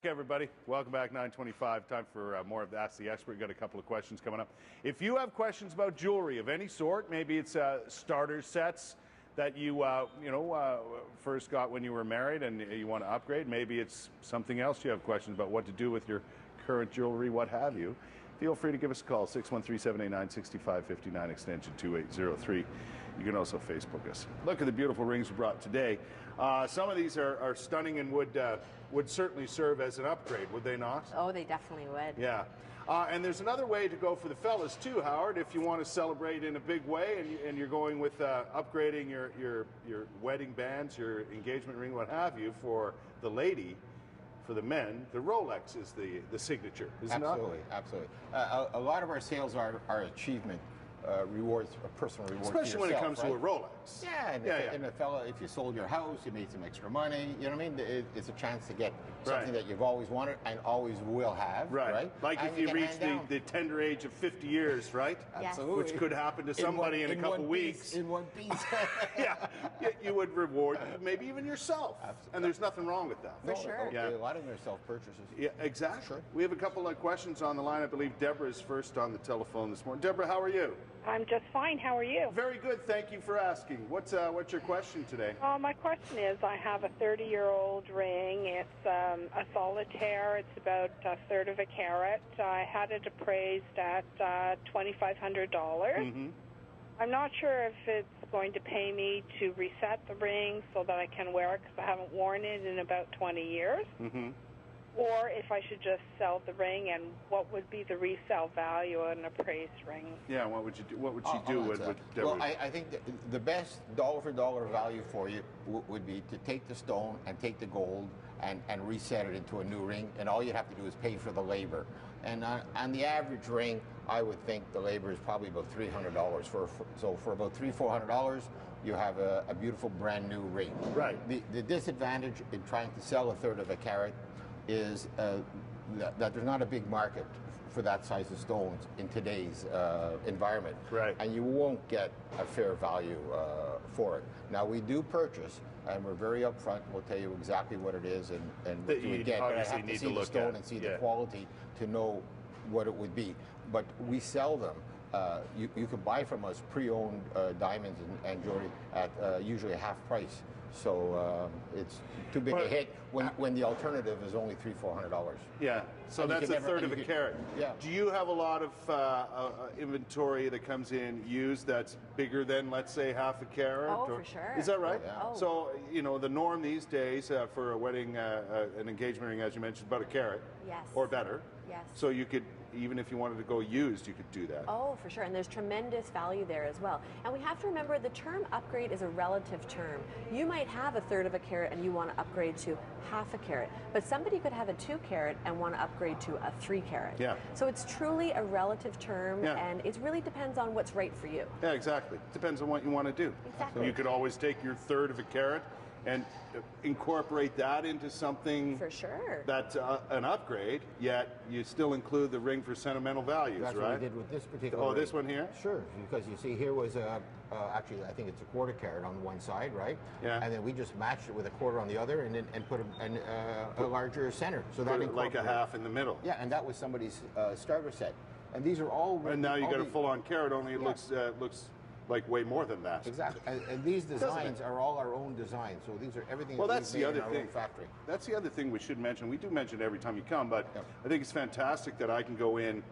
everybody. Welcome back, 9:25. Time for more of Ask the Expert. We've got a couple of questions coming up. If you have questions about jewelry of any sort, maybe it's starter sets that you first got when you were married and you want to upgrade. Maybe it's something else you have questions about, what to do with your current jewelry, what have you. Feel free to give us a call, 613-789-6559, extension 2803. You can also Facebook us. Look at the beautiful rings we brought today. Some of these are stunning and would certainly serve as an upgrade, would they not? Oh, they definitely would. Yeah. And there's another way to go for the fellas too, Howard, if you want to celebrate in a big way and you're going with upgrading your wedding bands, your engagement ring, what have you, for the lady. For the men, the Rolex is the signature, isn't it? Absolutely, absolutely. A lot of our sales are achievement rewards, personal rewards. Especially when it comes right? to a Rolex. Yeah, and a fella, if you sold your house, you made some extra money. You know what I mean? It's a chance to get something that you've always wanted and always will have. Right. Like and if you reach the tender age of 50 years, right? Absolutely. Which could happen to somebody in a couple weeks. In one piece. Yeah, you would reward maybe even yourself. Absolutely. And there's nothing wrong with that. For sure. Yeah. A lot of them are self-purchases. Yeah, exactly. Sure. We have a couple of questions on the line. I believe Deborah is first on the telephone this morning. Deborah, how are you? I'm just fine. How are you? Very good. Thank you for asking. What's your question today? My question is, I have a 30-year-old ring. It's a solitaire. It's about a third of a carat. I had it appraised at $2,500. Mm-hmm. I'm not sure if it's going to pay me to reset the ring so that I can wear it because I haven't worn it in about 20 years. Mm-hmm. Or if I should just sell the ring, and what would be the resale value of an appraised ring? Yeah, what would you do? What would she do with Deborah? Well, I think the best dollar-for-dollar value for you would be to take the stone and take the gold and reset it into a new ring, and all you'd have to do is pay for the labor. And on the average ring, I would think the labor is probably about $300. So for about $300-400, you have a beautiful brand new ring. Right. The disadvantage in trying to sell a third of a carat is that there's not a big market for that size of stones in today's environment. Right. And you won't get a fair value for it. Now, we do purchase, and we're very upfront. We'll tell you exactly what it is and what you would get. But I have to see the stone and see the quality to know what it would be. But we sell them. You can buy from us pre-owned diamonds and jewelry at usually half price. So it's too big a hit when the alternative is only $300-400. Yeah, so and that's a third of a carat. Yeah. Do you have a lot of inventory that comes in used that's bigger than, let's say, half a carat? Oh, for sure. Is that right? Oh, yeah. Oh. So the norm these days for a wedding, an engagement ring, as you mentioned, about a carat. Yes. Or better. Yes. So you could, even if you wanted to go used, you could do that. Oh, for sure. And there's tremendous value there as well. And we have to remember the term upgrade is a relative term. You might have a third of a carat and you want to upgrade to half a carat, but somebody could have a 2 carat and want to upgrade to a 3 carat. Yeah. So it's truly a relative term, and it really depends on what's right for you. Yeah, exactly. Depends on what you want to do. Exactly. You could always take your third of a carat and incorporate that into something for sure that's an upgrade, yet you still include the ring for sentimental values. That's right? what we did with this particular ring. ring. This one here? Sure, because you see here was actually I think it's a 1/4 carat on one side, right? Yeah. And then we just matched it with a 1/4 on the other and put a larger center. So that like a half in the middle. Yeah, and that was somebody's starter set. And these are all... And now you got a full-on carat, only it looks like way more than that. Exactly, and these designs are all our own designs. So these are everything. Well, that that's the other in our thing. Own factory. That's the other thing we should mention. We do mention it every time you come, but I think it's fantastic that I can go in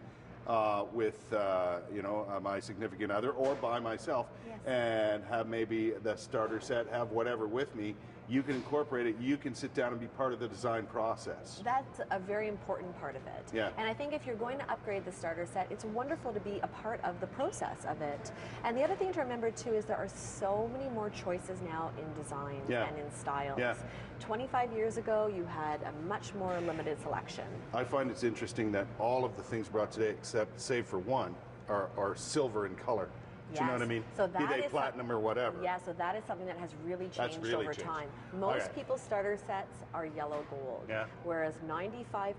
with my significant other or by myself and have maybe the starter set, have whatever with me. You can incorporate it. You can sit down and be part of the design process. That's a very important part of it. Yeah. And I think if you're going to upgrade the starter set, it's wonderful to be a part of the process of it. And the other thing to remember too is there are so many more choices now in design and in styles. Yeah. 25 years ago, you had a much more limited selection. I find it's interesting that all of the things brought today, except save for one, are silver in color. Do you know what I mean? So that be they platinum or whatever. Yeah, so that is something that has really changed over time. Most people's starter sets are yellow gold, whereas 95%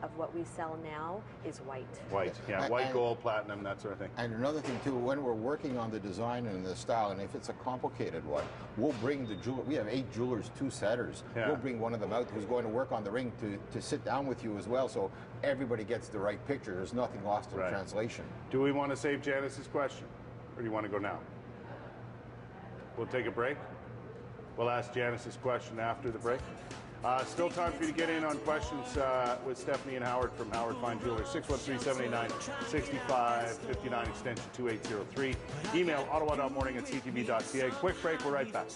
of what we sell now is white. White, yeah, white, gold, platinum, that sort of thing. And another thing too, when we're working on the design and the style, and if it's a complicated one, we'll bring the jeweler. We have 8 jewelers, 2 setters. We'll bring one of them out who's going to work on the ring to sit down with you as well, so everybody gets the right picture. There's nothing lost in translation. Do we want to save Janice's question, or do you want to go now? We'll take a break. We'll ask Janice's question after the break. Still time for you to get in on questions with Stephanie and Howard from Howard Fine Jewelers. 613-789-6559, extension 2803. Email ottawa.morning@ctv.ca. Quick break, we're right back.